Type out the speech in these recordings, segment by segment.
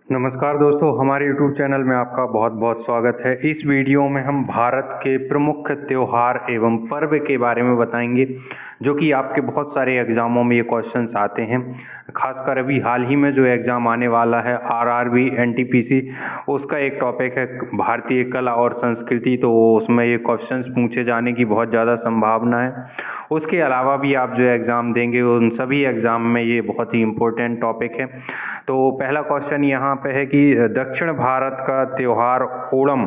नमस्कार दोस्तों, हमारे YouTube चैनल में आपका बहुत बहुत स्वागत है। इस वीडियो में हम भारत के प्रमुख त्योहार एवं पर्व के बारे में बताएंगे, जो कि आपके बहुत सारे एग्जामों में ये क्वेश्चंस आते हैं। खासकर अभी हाल ही में जो एग्ज़ाम आने वाला है RRB NTPC, उसका एक टॉपिक है भारतीय कला और संस्कृति, तो उसमें ये क्वेश्चंस पूछे जाने की बहुत ज़्यादा संभावना है। उसके अलावा भी आप जो एग्ज़ाम देंगे उन सभी एग्ज़ाम में ये बहुत ही इम्पोर्टेंट टॉपिक है। तो पहला क्वेश्चन यहाँ पे है कि दक्षिण भारत का त्योहार ओणम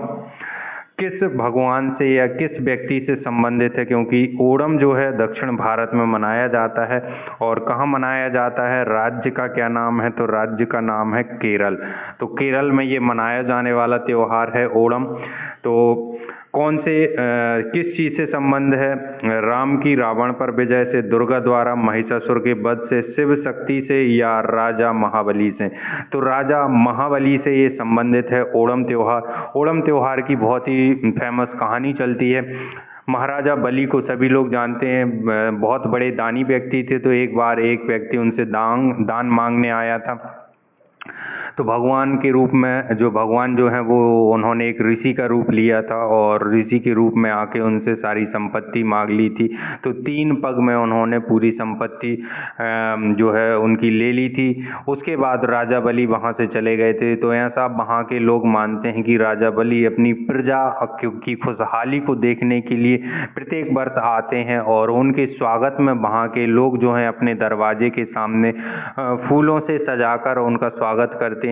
किस भगवान से या किस व्यक्ति से संबंधित है, क्योंकि ओणम जो है दक्षिण भारत में मनाया जाता है। और कहाँ मनाया जाता है, राज्य का क्या नाम है, तो राज्य का नाम है केरल। तो केरल में ये मनाया जाने वाला त्योहार है ओणम। तो कौन से किस चीज़ से संबंध है, राम की रावण पर विजय से, दुर्गा द्वारा महिषासुर के वध से, शिव शक्ति से, या राजा महाबली से। तो राजा महाबली से ये संबंधित है ओणम त्योहार। ओणम त्योहार की बहुत ही फेमस कहानी चलती है। महाराजा बलि को सभी लोग जानते हैं, बहुत बड़े दानी व्यक्ति थे। तो एक बार एक व्यक्ति उनसे दान मांगने आया था। तो भगवान के रूप में भगवान जो है वो उन्होंने एक ऋषि का रूप लिया था और ऋषि के रूप में आके उनसे सारी संपत्ति मांग ली थी। तो 3 पग में उन्होंने पूरी संपत्ति जो है उनकी ले ली थी। उसके बाद राजा बलि वहाँ से चले गए थे। तो ऐसा वहाँ के लोग मानते हैं कि राजा बलि अपनी प्रजा की खुशहाली को देखने के लिए प्रत्येक वर्ष आते हैं और उनके स्वागत में वहाँ के लोग जो हैं अपने दरवाजे के सामने फूलों से सजाकर उनका स्वागत करते हैं।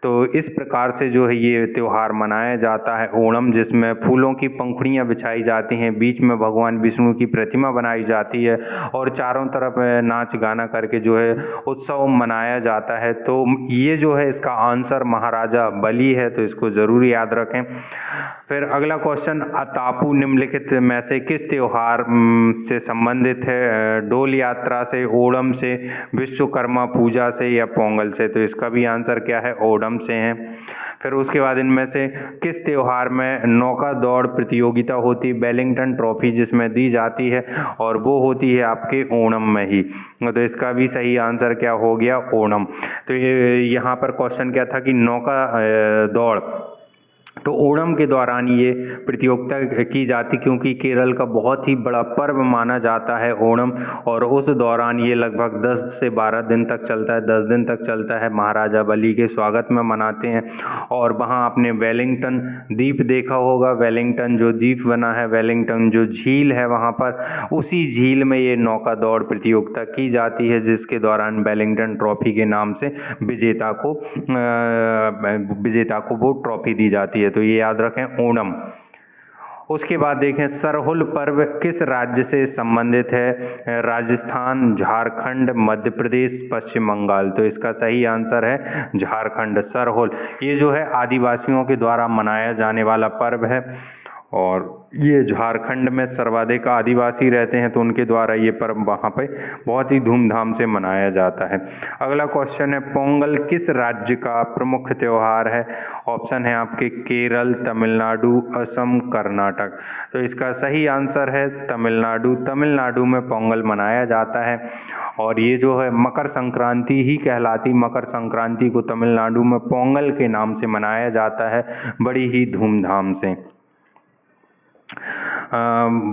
तो इस प्रकार से जो है ये त्योहार मनाया जाता है ओणम, जिसमें फूलों की पंखुड़ियाँ बिछाई जाती हैं, बीच में भगवान विष्णु की प्रतिमा बनाई जाती है और चारों तरफ नाच गाना करके जो है उत्सव मनाया जाता है। तो ये जो है इसका आंसर महाराजा बलि है, तो इसको जरूर याद रखें। फिर अगला क्वेश्चन, अतापू निम्नलिखित में से किस त्योहार से संबंधित है, डोल यात्रा से, ओणम से, विश्वकर्मा पूजा से, या पोंगल से। तो इसका भी आंसर क्या है, ओणम से है। फिर उसके बाद इनमें से किस त्योहार में नौका दौड़ प्रतियोगिता होती, वेलिंगटन ट्रॉफी जिसमें दी जाती है, और वो होती है आपके ओणम में ही। तो इसका भी सही आंसर क्या हो गया, ओणम। तो यहाँ पर क्वेश्चन क्या था कि नौका दौड़, तो ओणम के दौरान ये प्रतियोगिता की जाती, क्योंकि केरल का बहुत ही बड़ा पर्व माना जाता है ओणम। और उस दौरान ये लगभग 10 से 12 दिन तक चलता है, 10 दिन तक चलता है। महाराजा बलि के स्वागत में मनाते हैं। और वहाँ आपने वेलिंगटन द्वीप देखा होगा, वेलिंगटन जो द्वीप बना है, वेलिंगटन जो झील है वहाँ पर, उसी झील में ये नौका दौड़ प्रतियोगिता की जाती है, जिसके दौरान वेलिंगटन ट्रॉफी के नाम से विजेता को वो ट्रॉफी दी जाती है। तो ये याद रखें, ओणम। उसके बाद देखें, सरहुल पर्व किस राज्य से संबंधित है, राजस्थान, झारखंड, मध्य प्रदेश, पश्चिम बंगाल। तो इसका सही आंसर है झारखंड। सरहुल ये जो है आदिवासियों के द्वारा मनाया जाने वाला पर्व है और ये झारखंड में सर्वाधिक आदिवासी रहते हैं, तो उनके द्वारा ये पर्व वहाँ पे बहुत ही धूमधाम से मनाया जाता है। अगला क्वेश्चन है, पोंगल किस राज्य का प्रमुख त्योहार है। ऑप्शन है आपके केरल, तमिलनाडु, असम, कर्नाटक। तो इसका सही आंसर है तमिलनाडु। तमिलनाडु में पोंगल मनाया जाता है और ये जो है मकर संक्रांति ही कहलाती। मकर संक्रांति को तमिलनाडु में पोंगल के नाम से मनाया जाता है, बड़ी ही धूमधाम से।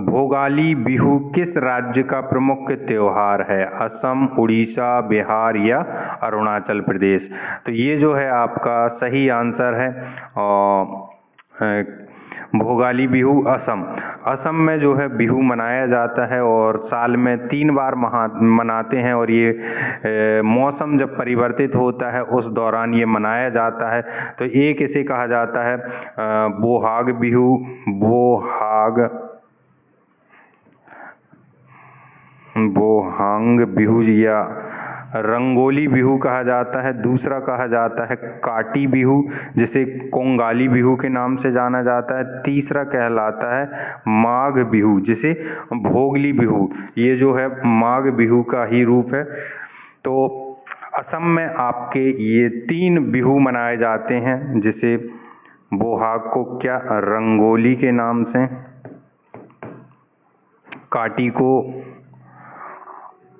भोगाली बिहू किस राज्य का प्रमुख त्योहार है, असम, उड़ीसा, बिहार, या अरुणाचल प्रदेश। तो ये जो है आपका सही आंसर है भोगाली बिहू असम। असम में जो है बिहू मनाया जाता है और साल में 3 बार मनाते हैं। और ये मौसम जब परिवर्तित होता है उस दौरान ये मनाया जाता है। तो एक इसे कहा जाता है बोहाग बिहू, बोहांग बिहू, या रंगोली बिहू कहा जाता है। दूसरा कहा जाता है काटी बिहू, जिसे कोंगाली बिहू के नाम से जाना जाता है। तीसरा कहलाता है माघ बिहू, जिसे भोगली बिहू। ये जो है माघ बिहू का ही रूप है। तो असम में आपके ये 3 बिहू मनाए जाते हैं, जिसे बोहाग को क्या रंगोली के नाम से, काटी को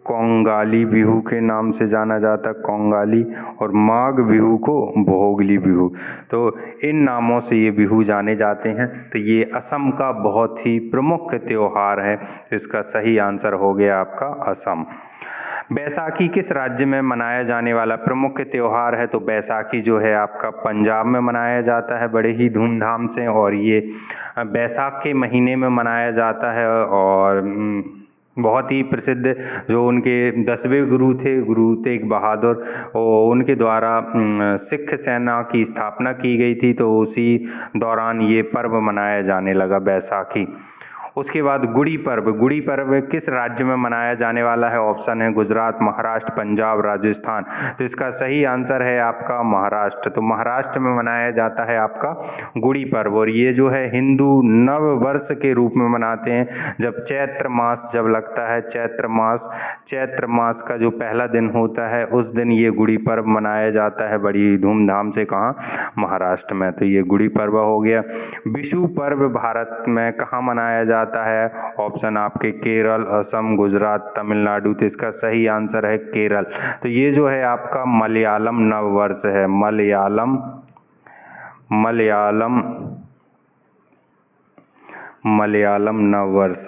कोंगाली बिहू के नाम से जाना जाता है, कोंगाली, और माघ बिहू को भोगली बिहू। तो इन नामों से ये बिहू जाने जाते हैं। तो ये असम का बहुत ही प्रमुख त्योहार है। इसका सही आंसर हो गया आपका असम। बैसाखी किस राज्य में मनाया जाने वाला प्रमुख त्योहार है? तो बैसाखी जो है आपका पंजाब में मनाया जाता है बड़े ही धूमधाम से, और ये बैसाख के महीने में मनाया जाता है। और बहुत ही प्रसिद्ध जो उनके 10वें गुरु थे, गुरु तेग बहादुर, उनके द्वारा सिख सेना की स्थापना की गई थी। तो उसी दौरान ये पर्व मनाया जाने लगा, बैसाखी। उसके बाद गुड़ी पर्व। गुड़ी पर्व किस राज्य में मनाया जाने वाला है? ऑप्शन है गुजरात, महाराष्ट्र, पंजाब, राजस्थान। तो इसका सही आंसर है आपका महाराष्ट्र। तो महाराष्ट्र में मनाया जाता है आपका गुड़ी पर्व, और ये जो है हिंदू नव वर्ष के रूप में मनाते हैं। जब चैत्र मास जब लगता है, चैत्र मास का जो पहला दिन होता है, उस दिन ये गुड़ी पर्व मनाया जाता है बड़ी धूमधाम से। कहाँ? महाराष्ट्र में। तो ये गुड़ी पर्व हो गया। विशु पर्व भारत में कहाँ मनाया जाता है? ऑप्शन आपके केरल, असम, गुजरात, तमिलनाडु। तो इसका सही आंसर है केरल। तो ये जो है आपका मलयालम नववर्ष है, मलयालम नववर्ष।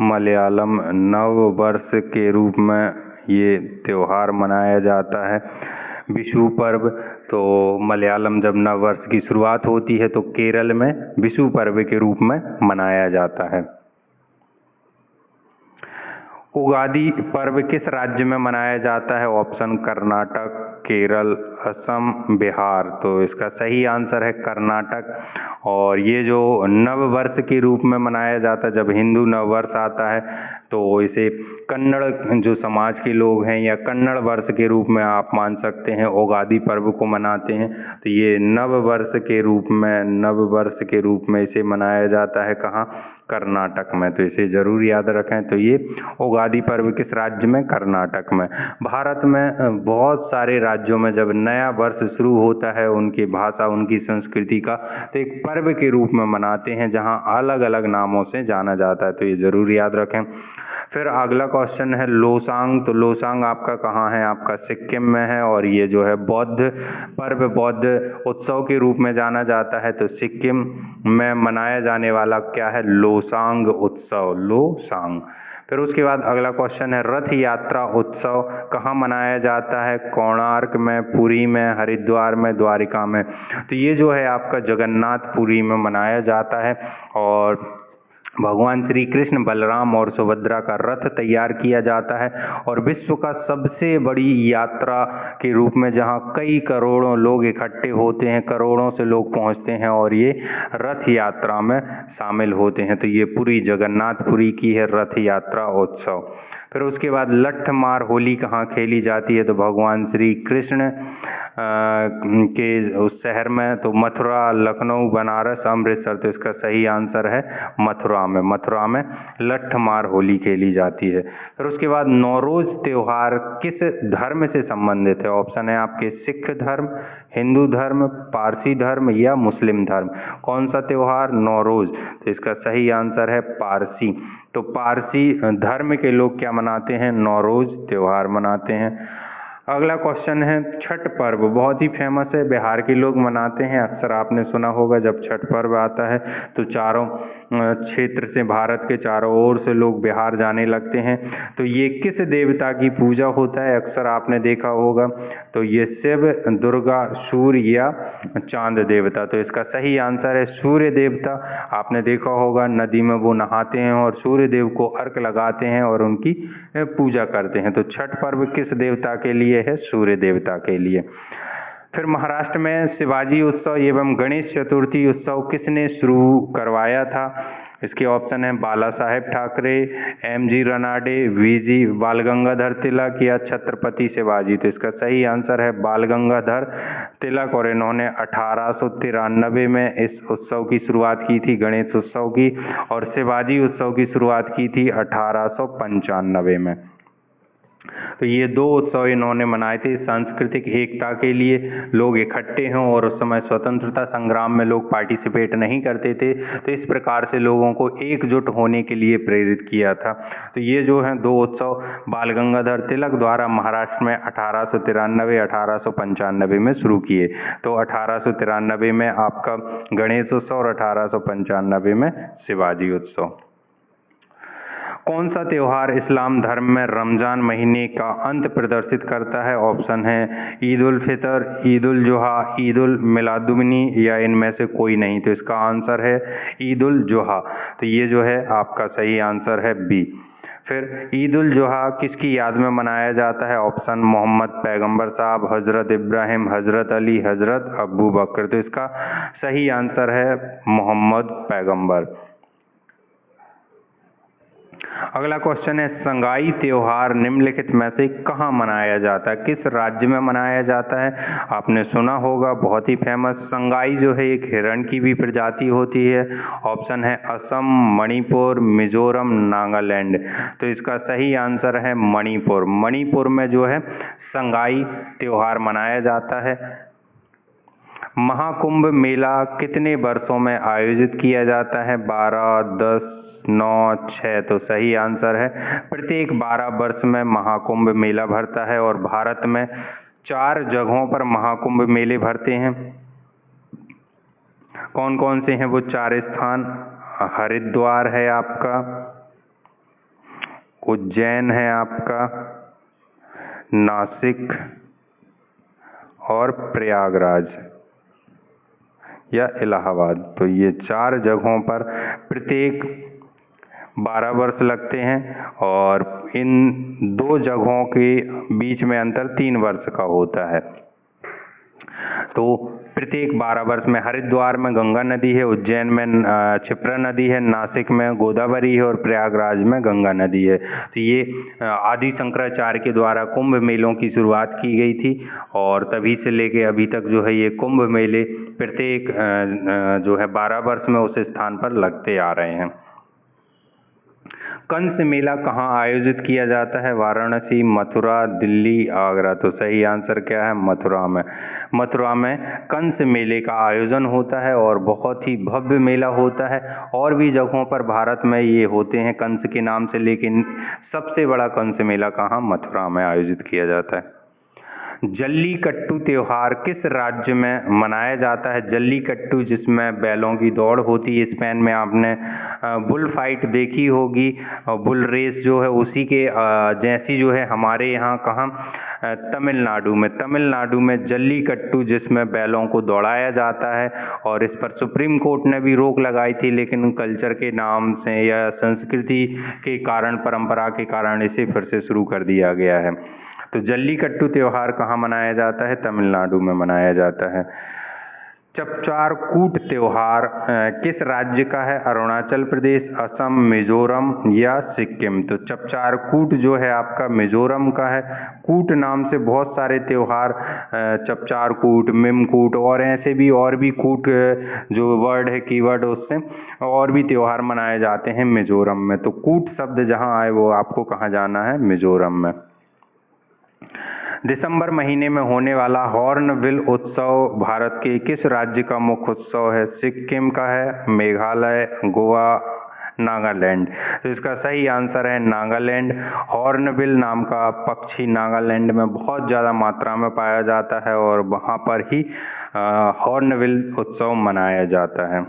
मलयालम नववर्ष के रूप में ये त्योहार मनाया जाता है, विशु पर्व। तो मलयालम जब नववर्ष की शुरुआत होती है तो केरल में विशु पर्व के रूप में मनाया जाता है। उगादी पर्व किस राज्य में मनाया जाता है? ऑप्शन कर्नाटक, केरल, असम, बिहार। तो इसका सही आंसर है कर्नाटक। और ये जो नव वर्ष के रूप में मनाया जाता है, जब हिंदू नव वर्ष आता है तो इसे कन्नड़ जो समाज के लोग हैं या कन्नड़ वर्ष के रूप में आप मान सकते हैं, उगादी पर्व को मनाते हैं। तो ये नव वर्ष के रूप में इसे मनाया जाता है। कहाँ? कर्नाटक में। तो इसे जरूर याद रखें। तो ये उगादी पर्व किस राज्य में? कर्नाटक में। भारत में बहुत सारे राज्यों में जब नया वर्ष शुरू होता है, उनकी भाषा, उनकी संस्कृति का तो एक पर्व के रूप में मनाते हैं, जहां अलग अलग नामों से जाना जाता है। तो ये जरूर याद रखें। फिर अगला क्वेश्चन है लोसांग। तो लोसांग आपका कहाँ है? आपका सिक्किम में है, और ये जो है बौद्ध पर्व, बौद्ध उत्सव के रूप में जाना जाता है। तो सिक्किम में मनाया जाने वाला क्या है? लोसांग उत्सव, लोसांग। फिर उसके बाद अगला क्वेश्चन है रथ यात्रा उत्सव कहाँ मनाया जाता है? कोणार्क में, पुरी में, हरिद्वार में, द्वारिका में। तो ये जो है आपका जगन्नाथपुरी में मनाया जाता है, और भगवान श्री कृष्ण, बलराम और सुभद्रा का रथ तैयार किया जाता है, और विश्व का सबसे बड़ी यात्रा के रूप में जहां कई करोड़ों लोग इकट्ठे होते हैं, करोड़ों से लोग पहुंचते हैं और ये रथ यात्रा में शामिल होते हैं। तो ये पूरी जगन्नाथपुरी की है रथ यात्रा उत्सव। फिर उसके बाद लट्ठमार होली कहाँ खेली जाती है? तो भगवान श्री कृष्ण के उस शहर में, तो मथुरा, लखनऊ, बनारस, अमृतसर। तो इसका सही आंसर है मथुरा में। मथुरा में लट्ठमार होली खेली जाती है। फिर उसके बाद नौरोज त्योहार किस धर्म से संबंधित है? ऑप्शन है आपके सिख धर्म, हिंदू धर्म, पारसी धर्म या मुस्लिम धर्म। कौन सा त्योहार? नौरोज। तो इसका सही आंसर है पारसी। तो पारसी धर्म के लोग क्या मनाते हैं? नौरोज त्योहार मनाते हैं। अगला क्वेश्चन है छठ पर्व। बहुत ही फेमस है, बिहार के लोग मनाते हैं। अक्सर आपने सुना होगा जब छठ पर्व आता है तो चारों क्षेत्र से, भारत के चारों ओर से लोग बिहार जाने लगते हैं। तो ये किस देवता की पूजा होता है? अक्सर आपने देखा होगा। तो ये शिव, दुर्गा, सूर्य या चांद देवता। तो इसका सही आंसर है सूर्य देवता। आपने देखा होगा नदी में वो नहाते हैं और सूर्य देव को अर्घ लगाते हैं और उनकी पूजा करते हैं। तो छठ पर्व किस देवता के लिए है? सूर्य देवता के लिए। फिर महाराष्ट्र में शिवाजी उत्सव एवं गणेश चतुर्थी उत्सव किसने शुरू करवाया था? इसके ऑप्शन है बाला साहेब ठाकरे, एम.जी. रनाडे, वी.जी. बाल गंगाधर तिलक या छत्रपति शिवाजी। तो इसका सही आंसर है बाल गंगाधर तिलक, और इन्होंने 1893 में इस उत्सव की शुरुआत की थी, गणेश उत्सव की, और शिवाजी उत्सव की शुरुआत की थी 1895 में। तो ये 2 उत्सव इन्होंने मनाए थे सांस्कृतिक एकता के लिए, लोग इकट्ठे हों, और उस समय स्वतंत्रता संग्राम में लोग पार्टिसिपेट नहीं करते थे, तो इस प्रकार से लोगों को एकजुट होने के लिए प्रेरित किया था। तो ये जो हैं 2 उत्सव बाल गंगाधर तिलक द्वारा महाराष्ट्र में 1893 1895 में शुरू किए। तो 1893 में आपका गणेश उत्सव और 1895 में शिवाजी उत्सव। कौन सा त्योहार इस्लाम धर्म में रमजान महीने का अंत प्रदर्शित करता है? ऑप्शन है ईद उल फितर, ईद उल जुहा, ईद उल मिलादुन्नबी या इनमें से कोई नहीं। तो इसका आंसर है ईद उल जुहा। तो ये जो है आपका सही आंसर है बी। फिर ईद उल जुहा किसकी याद में मनाया जाता है? ऑप्शन मोहम्मद पैगंबर साहब, हजरत इब्राहिम, हजरत अली, हजरत अबू बकर। तो इसका सही आंसर है मोहम्मद पैगंबर। अगला क्वेश्चन है संगाई त्योहार निम्नलिखित में से कहाँ मनाया जाता है? किस राज्य में मनाया जाता है? आपने सुना होगा, बहुत ही फेमस। संगाई जो है एक हिरण की भी प्रजाति होती है। ऑप्शन है असम, मणिपुर, मिजोरम, नागालैंड। तो इसका सही आंसर है मणिपुर। मणिपुर में जो है संगाई त्योहार मनाया जाता है। महाकुंभ मेला कितने वर्षों में आयोजित किया जाता है? 12, 10, 9, 6। तो सही आंसर है प्रत्येक 12 वर्ष में महाकुंभ मेला भरता है, और भारत में 4 जगहों पर महाकुंभ मेले भरते हैं। कौन कौन से हैं वो 4 स्थान? हरिद्वार है आपका, उज्जैन है आपका, नासिक और प्रयागराज या इलाहाबाद। तो ये 4 जगहों पर प्रत्येक 12 वर्ष लगते हैं, और इन 2 जगहों के बीच में अंतर 3 वर्ष का होता है। तो प्रत्येक 12 वर्ष में हरिद्वार में गंगा नदी है, उज्जैन में क्षिप्रा नदी है, नासिक में गोदावरी है और प्रयागराज में गंगा नदी है। तो ये आदि शंकराचार्य के द्वारा कुंभ मेलों की शुरुआत की गई थी, और तभी से लेके अभी तक जो है ये कुंभ मेले प्रत्येक जो है 12 वर्ष में उस स्थान पर लगते आ रहे हैं। कंस मेला कहाँ आयोजित किया जाता है? वाराणसी, मथुरा, दिल्ली, आगरा। तो सही आंसर क्या है? मथुरा में। मथुरा में कंस मेले का आयोजन होता है और बहुत ही भव्य मेला होता है। और भी जगहों पर भारत में ये होते हैं कंस के नाम से, लेकिन सबसे बड़ा कंस मेला कहाँ? मथुरा में आयोजित किया जाता है। जल्लीकट्टू त्योहार किस राज्य में मनाया जाता है? जल्लीकट्टू जिसमें बैलों की दौड़ होती है। स्पेन में आपने बुल फाइट देखी होगी, बुल रेस जो है उसी के जैसी जो है हमारे यहाँ कहाँ? तमिलनाडु में जल्लीकट्टू जिसमें बैलों को दौड़ाया जाता है, और इस पर सुप्रीम कोर्ट ने भी रोक लगाई थी, लेकिन कल्चर के नाम से या संस्कृति के कारण, परंपरा के कारण इसे फिर से शुरू कर दिया गया है। तो जल्लीकट्टू त्योहार कहाँ मनाया जाता है? तमिलनाडु में मनाया जाता है। चपचार कूट त्योहार किस राज्य का है? अरुणाचल प्रदेश, असम, मिजोरम या सिक्किम। तो चपचार कूट जो है आपका मिजोरम का है। कूट नाम से बहुत सारे त्योहार, चपचार कूट, मिमकूट और ऐसे भी और भी कूट जो वर्ड है कीवर्ड उससे और भी त्योहार मनाए जाते हैं मिजोरम में। तो कूट शब्द जहाँ आए वो आपको कहाँ जाना है? मिजोरम में। दिसंबर महीने में होने वाला हॉर्नबिल उत्सव भारत के किस राज्य का मुख्य उत्सव है? सिक्किम का है, मेघालय, गोवा, नागालैंड। तो इसका सही आंसर है नागालैंड। हॉर्नबिल नाम का पक्षी नागालैंड में बहुत ज़्यादा मात्रा में पाया जाता है और वहाँ पर ही हॉर्नबिल उत्सव मनाया जाता है।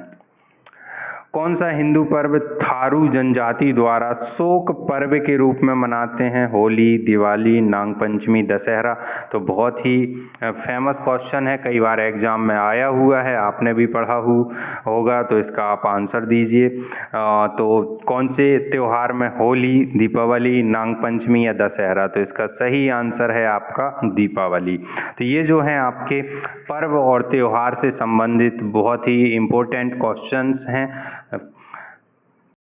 कौन सा हिंदू पर्व थारू जनजाति द्वारा शोक पर्व के रूप में मनाते हैं? होली, दिवाली, नागपंचमी, दशहरा। तो बहुत ही फेमस क्वेश्चन है, कई बार एग्जाम में आया हुआ है, आपने भी पढ़ा होगा, तो इसका आप आंसर दीजिए। तो कौन से त्योहार में होली, दीपावली, नागपंचमी या दशहरा? तो इसका सही आंसर है आपका दीपावली। तो ये जो है आपके पर्व और त्योहार से संबंधित बहुत ही इम्पोर्टेंट क्वेश्चंस हैं।